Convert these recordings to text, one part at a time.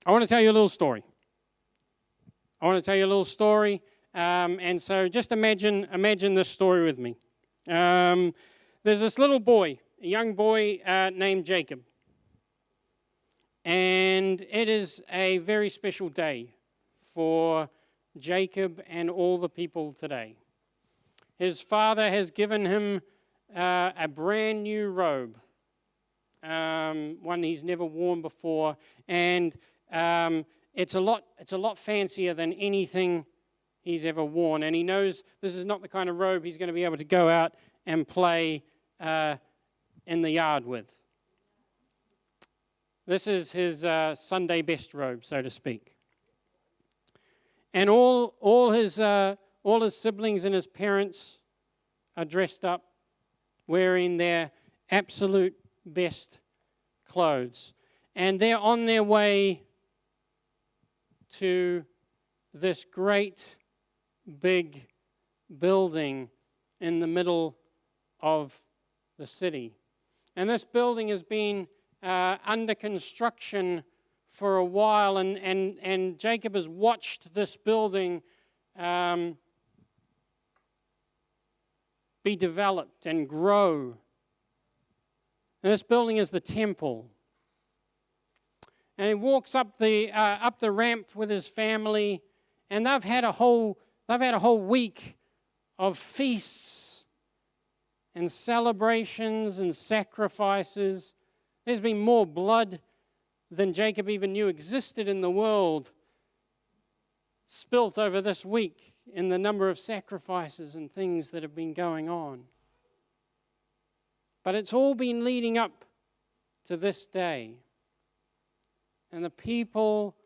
I want to tell you a little story. And so just imagine this story with me. There's this little boy, a young boy named Jacob. And it is a very special day for Jacob and all the people today. His father has given him a brand new robe, one he's never worn before, and it's a lot fancier than anything he's ever worn. And he knows this is not the kind of robe he's going to be able to go out and play in the yard with. This is his Sunday best robe, so to speak. And all his siblings and his parents are dressed up, wearing their absolute best clothes. And they're on their way to this great big building in the middle of the city. And this building has been under construction for a while, and Jacob has watched this building be developed and grow. And this building is the temple. And he walks up the ramp with his family, and they've had a whole week of feasts and celebrations and sacrifices. There's been more blood than Jacob even knew existed in the world spilt over this week in the number of sacrifices and things that have been going on. But it's all been leading up to this day. And the people,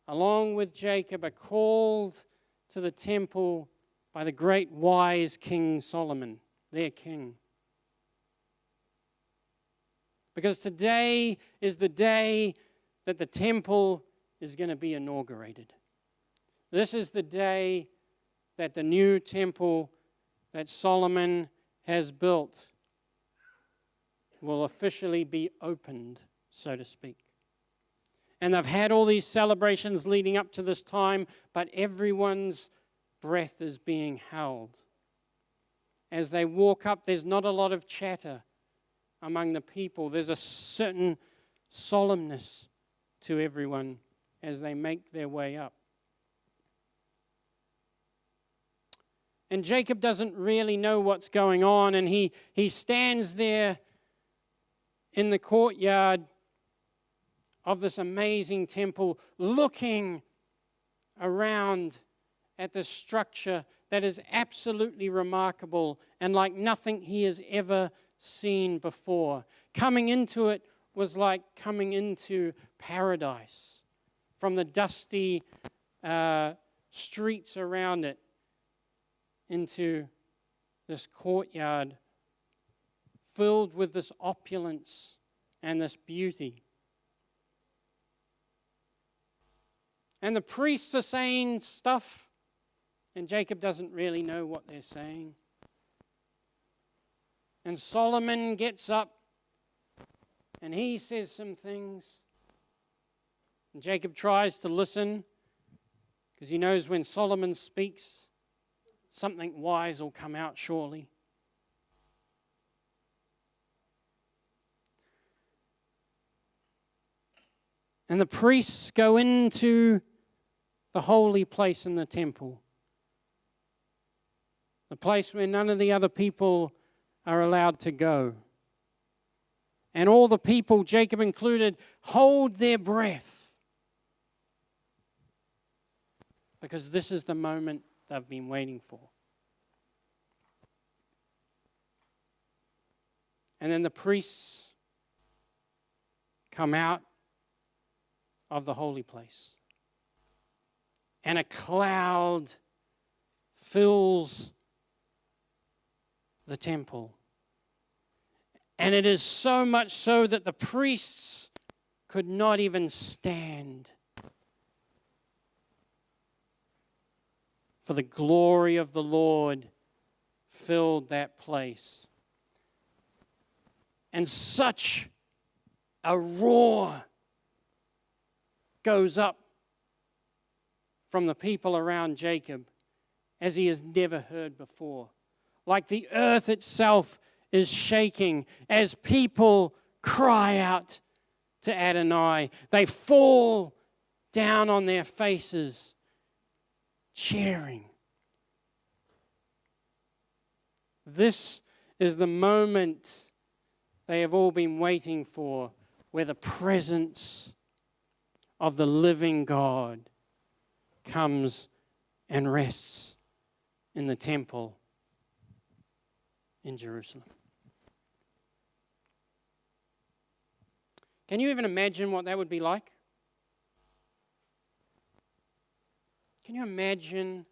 along with Jacob, are called to the temple by the great wise King Solomon, their king. Because today is the day that the temple is going to be inaugurated. This is the day that the new temple that Solomon has built will officially be opened, so to speak. And they've had all these celebrations leading up to this time, but everyone's breath is being held. As they walk up, there's not a lot of chatter among the people. There's a certain solemnness to everyone as they make their way up. And Jacob doesn't really know what's going on, and he stands there in the courtyard of this amazing temple, looking around at the structure that is absolutely remarkable and like nothing he has ever seen before. Coming into it was like coming into paradise, from the dusty streets around it into this courtyard filled with this opulence and this beauty. And the priests are saying stuff, and Jacob doesn't really know what they're saying. And Solomon gets up, and he says some things. And Jacob tries to listen, because he knows when Solomon speaks, something wise will come out surely. And the priests go into the holy place in the temple, the place where none of the other people are allowed to go. And all the people, Jacob included, hold their breath, because this is the moment they've been waiting for. And then the priests come out of the holy place, and a cloud fills the temple. And it is so much so that the priests could not even stand, for the glory of the Lord filled that place. And such a roar goes up from the people around Jacob as he has never heard before. Like the earth itself is shaking as people cry out to Adonai. They fall down on their faces, cheering. This is the moment they have all been waiting for, where the presence of the living God comes and rests in the temple in Jerusalem. Can you even imagine what that would be like? Can you imagine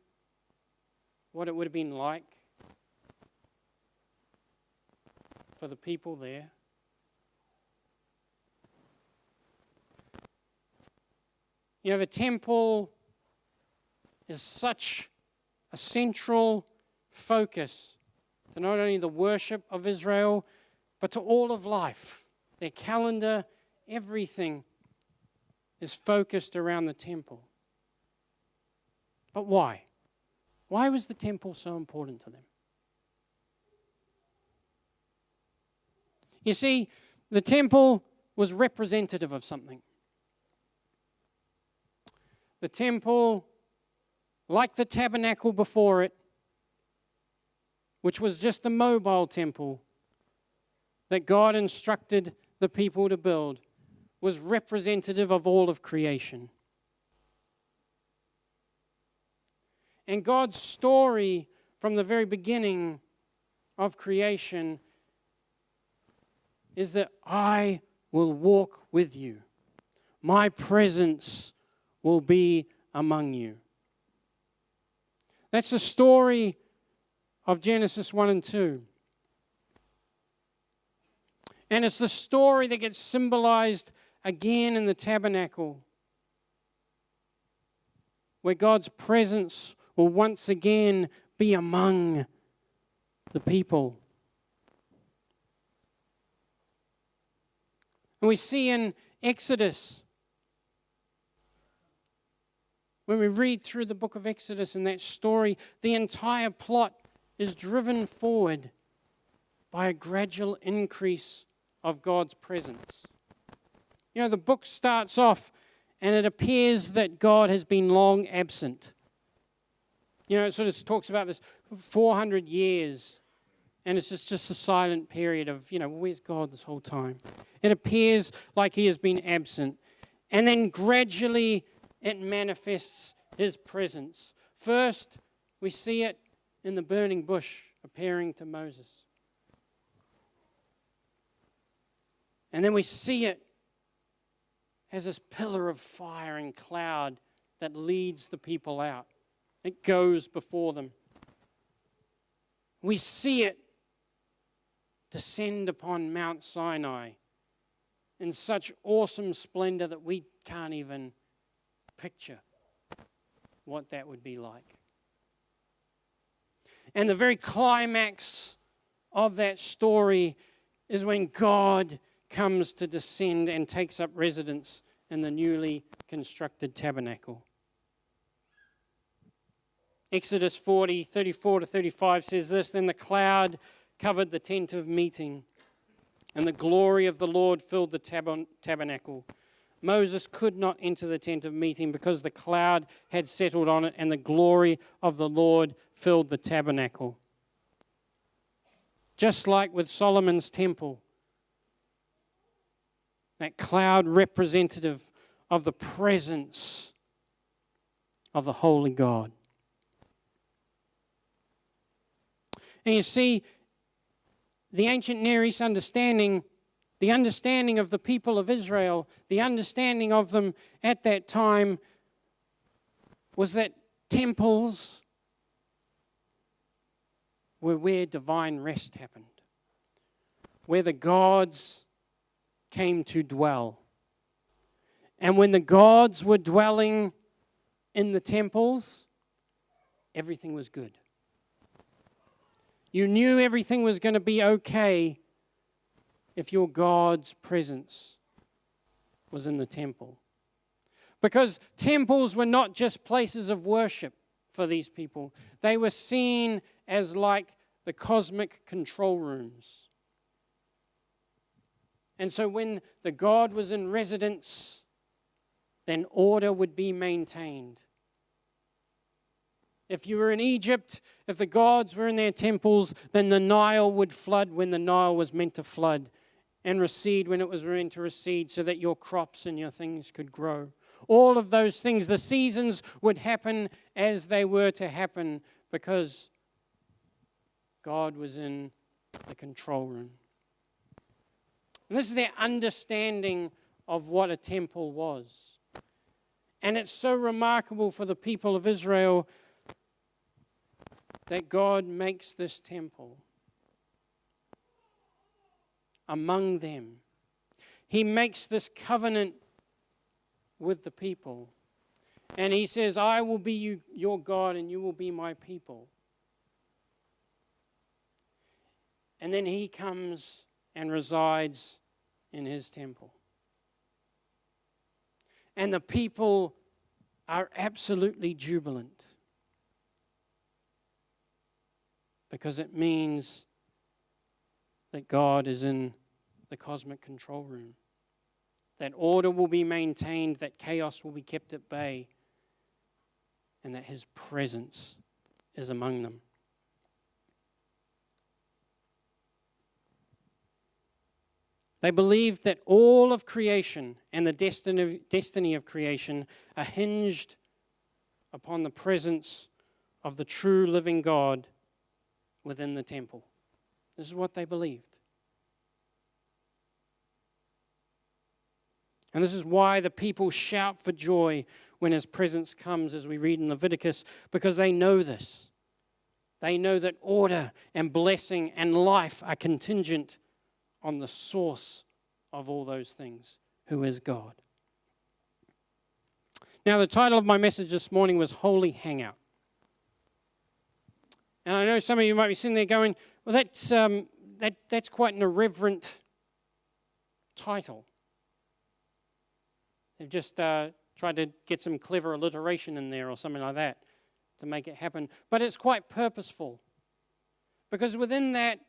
what it would have been like for the people there? You know, the temple is such a central focus to not only the worship of Israel, but to all of life. Their calendar, everything is focused around the temple. But why? Why was the temple so important to them? You see, the temple was representative of something. The temple, like the tabernacle before it, which was just the mobile temple that God instructed the people to build, was representative of all of creation. And God's story from the very beginning of creation is that I will walk with you. My presence will be among you. That's the story of Genesis 1 and 2. And it's the story that gets symbolized again in the tabernacle, where God's presence will once again be among the people. And we see in Exodus, when we read through the book of Exodus and that story, the entire plot is driven forward by a gradual increase of God's presence. You know, the book starts off and it appears that God has been long absent. You know, it sort of talks about this 400 years, and it's just a silent period of, you know, where's God this whole time? It appears like he has been absent. And then gradually it manifests his presence. First, we see it in the burning bush appearing to Moses. And then we see it as this pillar of fire and cloud that leads the people out. It goes before them. We see it descend upon Mount Sinai in such awesome splendor that we can't even picture what that would be like. And the very climax of that story is when God comes to descend and takes up residence in the newly constructed tabernacle. Exodus 40, 34 to 35 says this: Then the cloud covered the tent of meeting, and the glory of the Lord filled the tabernacle. Moses could not enter the tent of meeting because the cloud had settled on it, and the glory of the Lord filled the tabernacle. Just like with Solomon's temple, that cloud representative of the presence of the holy God. And you see, the ancient Near East understanding, the understanding of the people of Israel, the understanding of them at that time was that temples were where divine rest happened, where the gods came to dwell. And when the gods were dwelling in the temples, everything was good. You knew everything was going to be okay if your God's presence was in the temple. Because temples were not just places of worship for these people. They were seen as like the cosmic control rooms. And so when the God was in residence, then order would be maintained. If you were in Egypt, if the gods were in their temples, then the Nile would flood when the Nile was meant to flood, and recede when it was meant to recede, so that your crops and your things could grow. All of those things, the seasons would happen as they were to happen, because God was in the control room. And this is their understanding of what a temple was. And it's so remarkable for the people of Israel that God makes this temple among them. He makes this covenant with the people. And he says, I will be your God and you will be my people. And then he comes and resides in his temple. And the people are absolutely jubilant, because it means that God is in the cosmic control room, that order will be maintained, that chaos will be kept at bay, and that his presence is among them. They believed that all of creation and the destiny of creation are hinged upon the presence of the true living God within the temple. This is what they believed. And this is why the people shout for joy when his presence comes, as we read in Leviticus, because they know this. They know that order and blessing and life are contingent on the source of all those things, who is God. Now, the title of my message this morning was Holy Hangout. And I know some of you might be sitting there going, well, that's quite an irreverent title. They've just tried to get some clever alliteration in there or something like that to make it happen. But it's quite purposeful, because within that,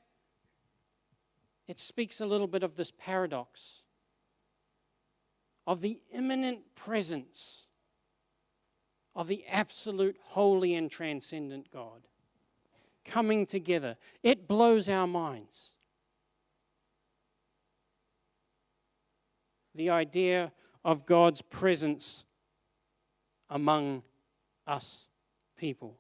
it speaks a little bit of this paradox of the immanent presence of the absolute holy and transcendent God coming together. It blows our minds. The idea of God's presence among us people.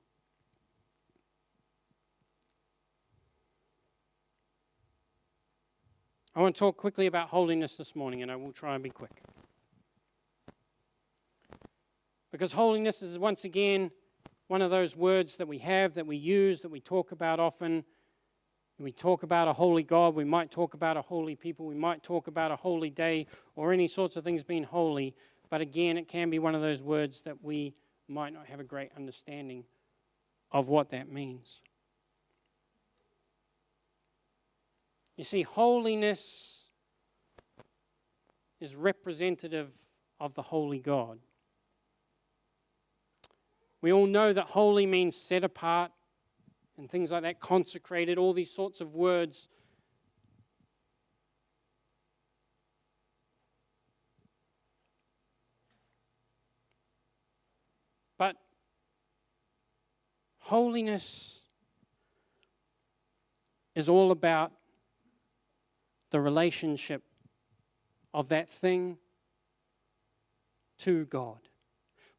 I want to talk quickly about holiness this morning, and I will try and be quick. Because holiness is, once again, one of those words that we have, that we use, that we talk about often. We talk about a holy God, we might talk about a holy people, we might talk about a holy day, or any sorts of things being holy. But again, it can be one of those words that we might not have a great understanding of what that means. You see, holiness is representative of the holy God. We all know that holy means set apart and things like that, consecrated, all these sorts of words. But holiness is all about the relationship of that thing to God.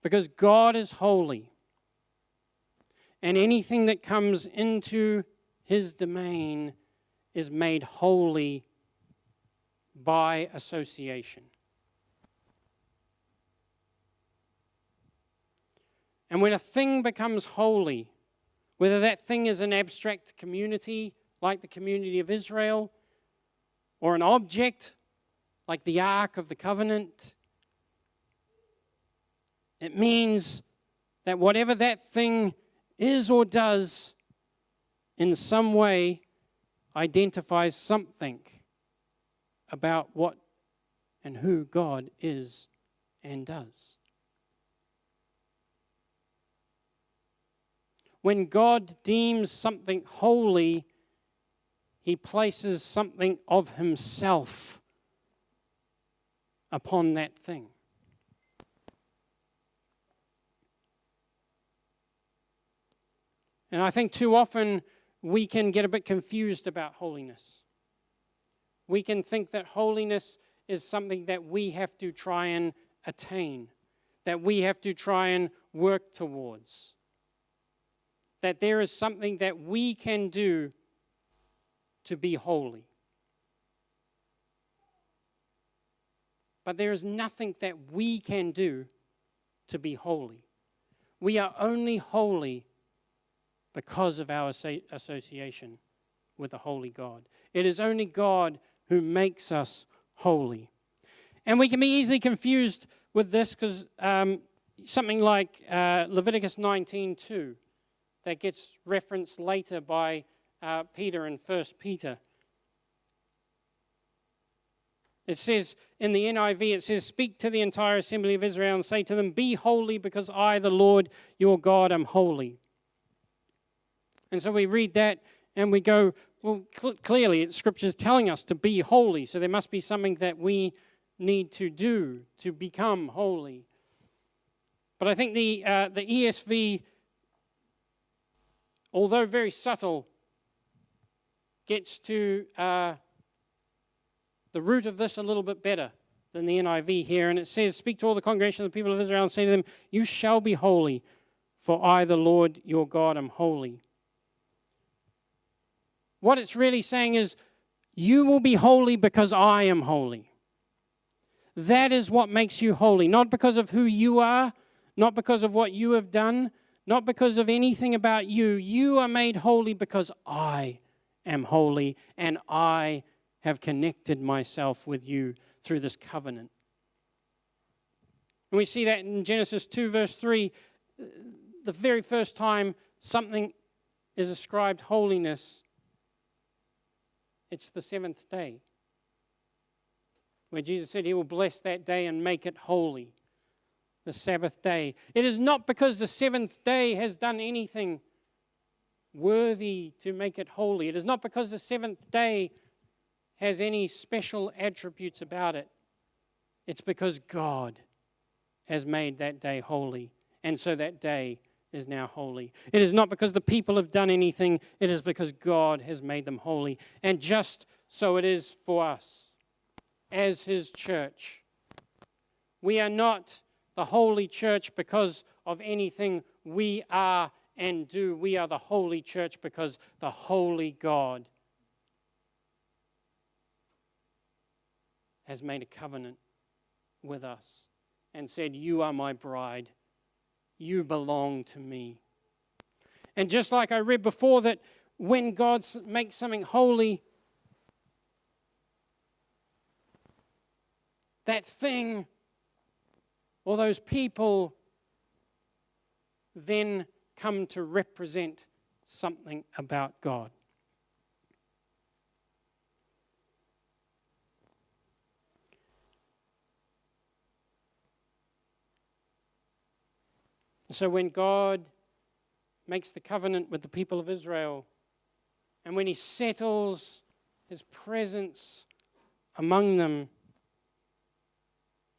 Because God is holy, and anything that comes into his domain is made holy by association. And when a thing becomes holy, whether that thing is an abstract community like the community of Israel, or an object like the Ark of the Covenant, it means that whatever that thing is or does in some way identifies something about what and who God is and does. When God deems something holy, he places something of himself upon that thing. And I think too often we can get a bit confused about holiness. We can think that holiness is something that we have to try and attain, that we have to try and work towards, that there is something that we can do to be holy. But there is nothing that we can do to be holy. We are only holy because of our association with the holy God. It is only God who makes us holy. And we can be easily confused with this because something like Leviticus 19:2 that gets referenced later by Peter in 1 Peter. It says in the NIV, it says, "Speak to the entire assembly of Israel and say to them, be holy because I, the Lord, your God, am holy." And so we read that and we go, well, clearly Scripture is telling us to be holy, so there must be something that we need to do to become holy. But I think the ESV, although very subtle, gets to the root of this a little bit better than the NIV here. And it says, "Speak to all the congregation of the people of Israel and say to them, you shall be holy, for I, the Lord your God, am holy." What it's really saying is, you will be holy because I am holy. That is what makes you holy. Not because of who you are, not because of what you have done, not because of anything about you. You are made holy because I am holy, and I have connected myself with you through this covenant. And we see that in Genesis 2, verse 3, the very first time something is ascribed holiness, it's the seventh day, where Jesus said he will bless that day and make it holy, the Sabbath day. It is not because the seventh day has done anything worthy to make it holy. It is not because the seventh day has any special attributes about it. It's because God has made that day holy, and so that day is now holy. It is not because the people have done anything. It is because God has made them holy. And just so it is for us as his church. We are not the holy church because of anything we are and do. We are the holy church because the holy God has made a covenant with us and said, you are my bride. You belong to me. And just like I read before, that when God makes something holy, that thing or those people then come to represent something about God. So when God makes the covenant with the people of Israel, and when he settles his presence among them,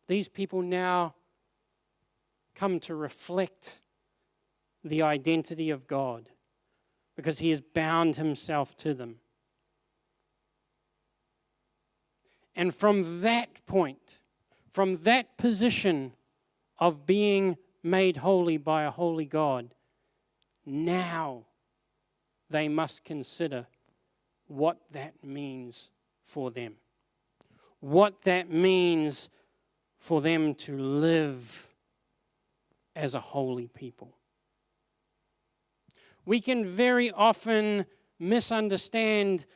these people now come to reflect the identity of God because he has bound himself to them. And from that point, from that position of being made holy by a holy God, now they must consider what that means for them. What that means for them to live as a holy people. We can very often misunderstand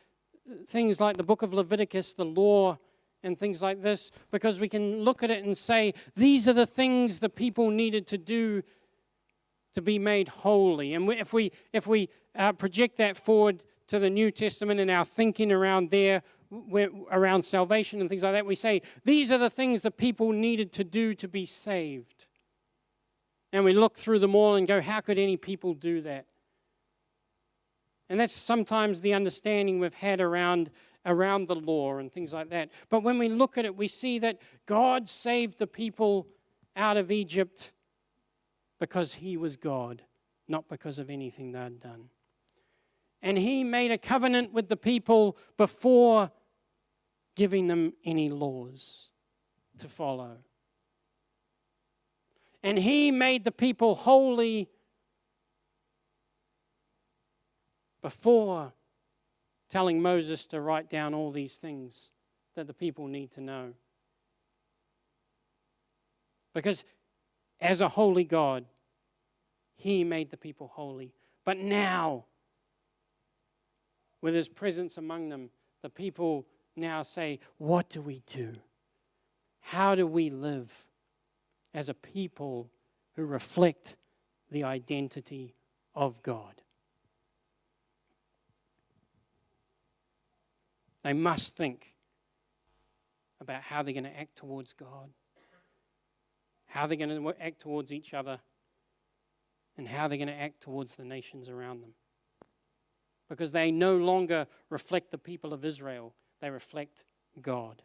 things like the book of Leviticus, the law, and things like this, because we can look at it and say, these are the things the people needed to do to be made holy. And if we project that forward to the New Testament and our thinking around there, around salvation and things like that, we say, these are the things the people needed to do to be saved. And we look through them all and go, how could any people do that? And that's sometimes the understanding we've had around the law and things like that. But when we look at it, we see that God saved the people out of Egypt because he was God, not because of anything they had done. And he made a covenant with the people before giving them any laws to follow. And he made the people holy before telling Moses to write down all these things that the people need to know. Because as a holy God, he made the people holy. But now, with his presence among them, the people now say, what do we do? How do we live as a people who reflect the identity of God? They must think about how they're going to act towards God, how they're going to act towards each other, and how they're going to act towards the nations around them. Because they no longer reflect the people of Israel, they reflect God.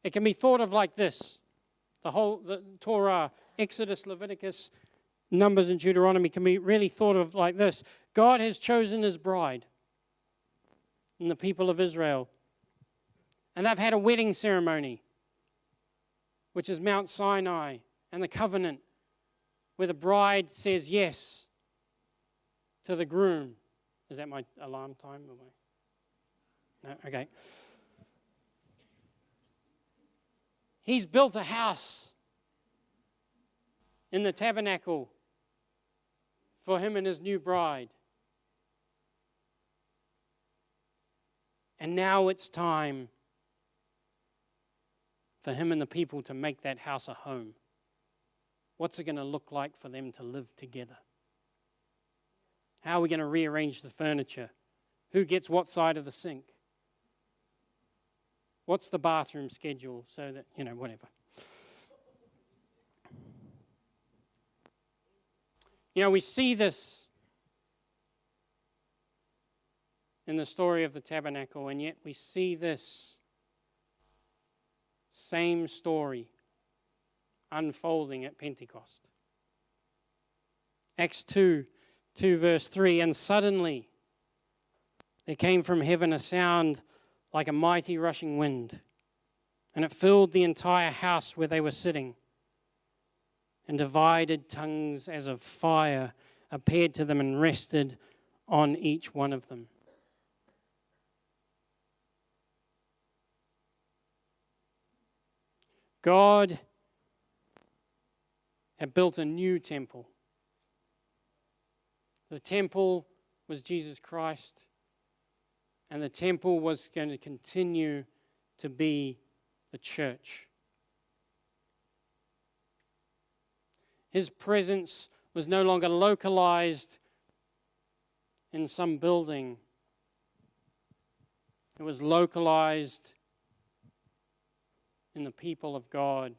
It can be thought of like this. The Torah, Exodus, Leviticus, Numbers, and Deuteronomy can be really thought of like this. God has chosen his bride and the people of Israel. And they've had a wedding ceremony, which is Mount Sinai, and the covenant, where the bride says yes to the groom. Is that my alarm time? No? Okay. He's built a house in the tabernacle for him and his new bride. And now it's time for him and the people to make that house a home. What's it going to look like for them to live together? How are we going to rearrange the furniture? Who gets what side of the sink? What's the bathroom schedule so that, whatever. We see this in the story of the tabernacle, and yet we see this same story unfolding at Pentecost. Acts 2 verse 3, and suddenly there came from heaven a sound like a mighty rushing wind, and it filled the entire house where they were sitting. And divided tongues as of fire appeared to them and rested on each one of them. God had built a new temple. The temple was Jesus Christ, and the temple was going to continue to be the church. His presence was no longer localized in some building. It was localized in the people of God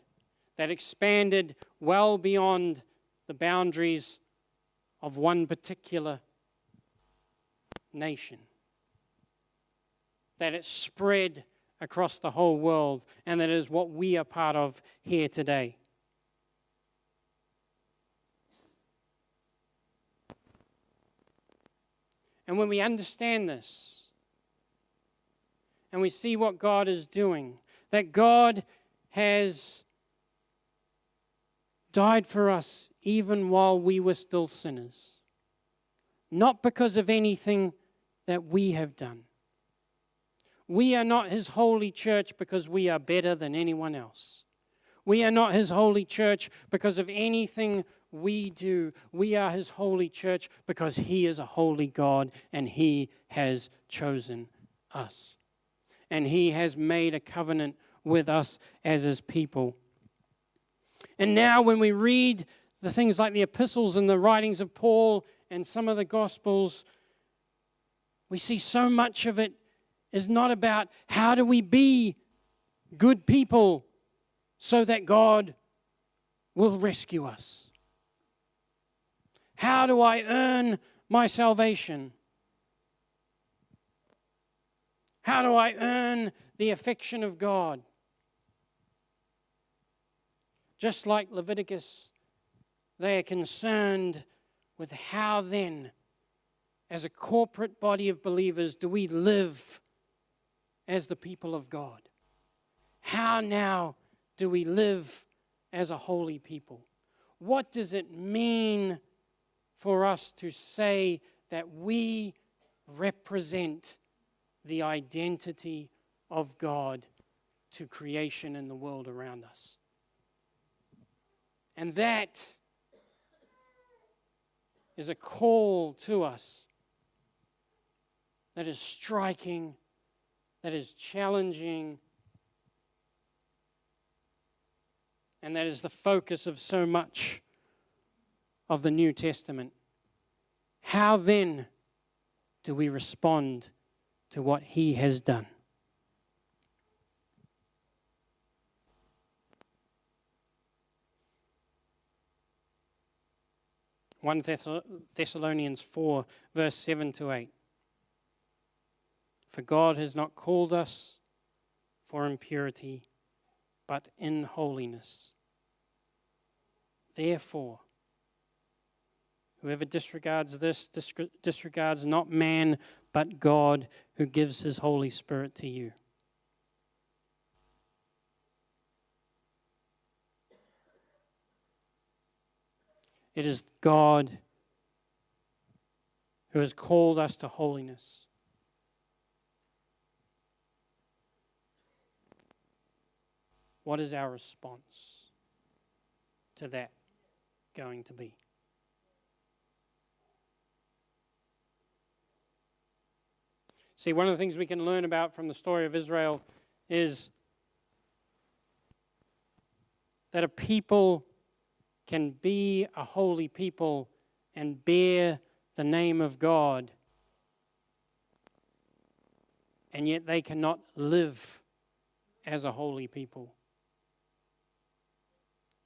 that expanded well beyond the boundaries of one particular nation. That it spread across the whole world, and that is what we are part of here today. And when we understand this, and we see what God is doing, that God has died for us even while we were still sinners, not because of anything that we have done. We are not his holy church because we are better than anyone else. We are not his holy church because of anything we do. We are his holy church because he is a holy God and he has chosen us. And he has made a covenant with us as his people. And now when we read the things like the epistles and the writings of Paul and some of the gospels, we see so much of it is not about how do we be good people so that God will rescue us. How do I earn my salvation? How do I earn the affection of God? Just like Leviticus, they are concerned with how then, as a corporate body of believers, do we live as the people of God? How now do we live as a holy people? What does it mean for us to say that we represent the identity of God to creation and the world around us? And that is a call to us that is striking, that is challenging, and that is the focus of so much of the New Testament. How then do we respond to what He has done? Thessalonians 4, verse 7 to 8. For God has not called us for impurity, but in holiness. Therefore, whoever disregards this disregards not man, but God, who gives His Holy Spirit to you. It is God who has called us to holiness. What is our response to that going to be? See, one of the things we can learn about from the story of Israel is that a people can be a holy people and bear the name of God, and yet they cannot live as a holy people.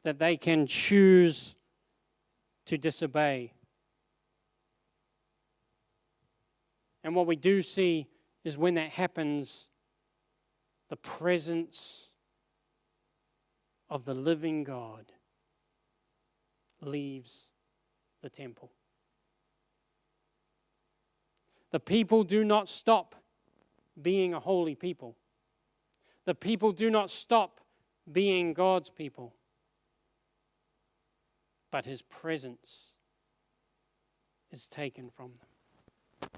That they can choose to disobey. And what we do see is when that happens, the presence of the living God leaves the temple. The people do not stop being a holy people. The people do not stop being God's people. But His presence is taken from them.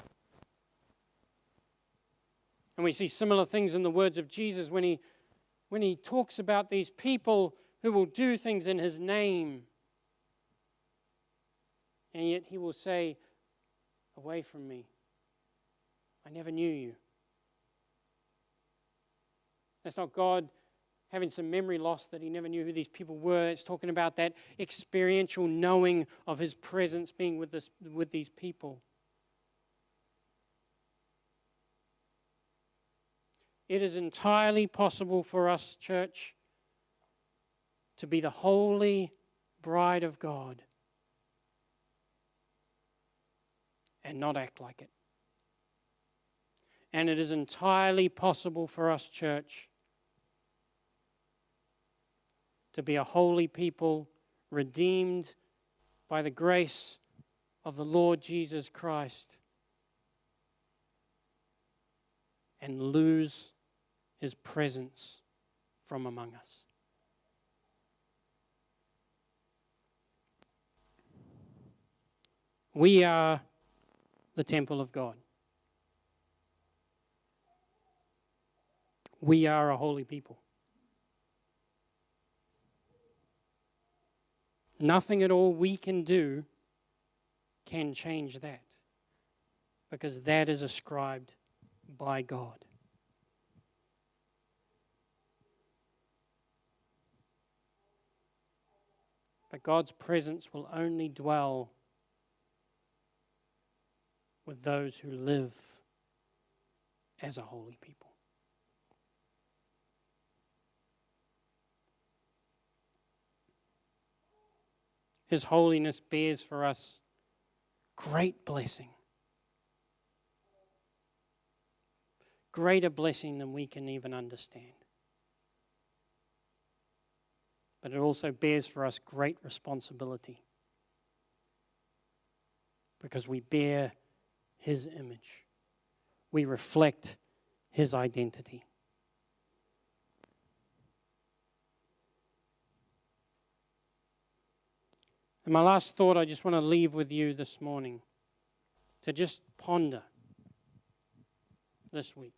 And we see similar things in the words of Jesus when he talks about these people who will do things in His name. And yet He will say, away from me, I never knew you. That's not God having some memory loss that He never knew who these people were. It's talking about that experiential knowing of His presence being with these people. It is entirely possible for us, church, to be the holy bride of God and not act like it. And it is entirely possible for us, church, to be a holy people, redeemed by the grace of the Lord Jesus Christ, and lose His presence from among us. We are the temple of God. We are a holy people. Nothing at all we can do can change that, because that is ascribed by God. But God's presence will only dwell with those who live as a holy people. His holiness bears for us great blessing. Greater blessing than we can even understand. But it also bears for us great responsibility, because we bear His image. We reflect His identity. And my last thought I just want to leave with you this morning, to just ponder this week,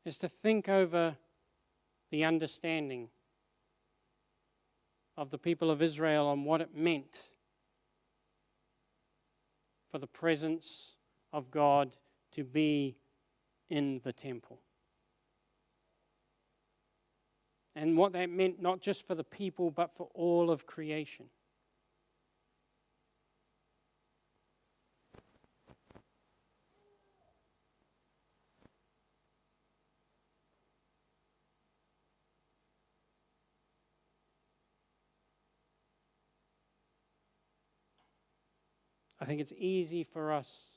is to think over the understanding of the people of Israel and what it meant for the presence of God to be in the temple. And what that meant not just for the people, but for all of creation. I think it's easy for us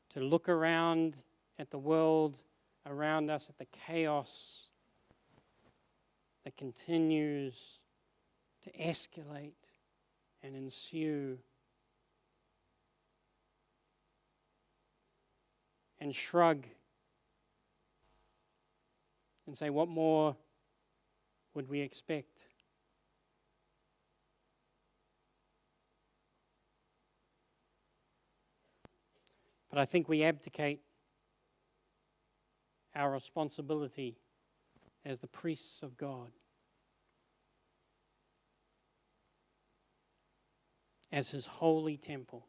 to look around at the world around us, at the chaos that continues to escalate and ensue, and shrug and say, what more would we expect? But I think we abdicate our responsibility as the priests of God, as His holy temple,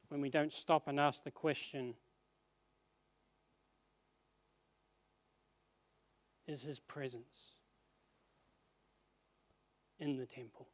when we don't stop and ask the question, is His presence in the temple?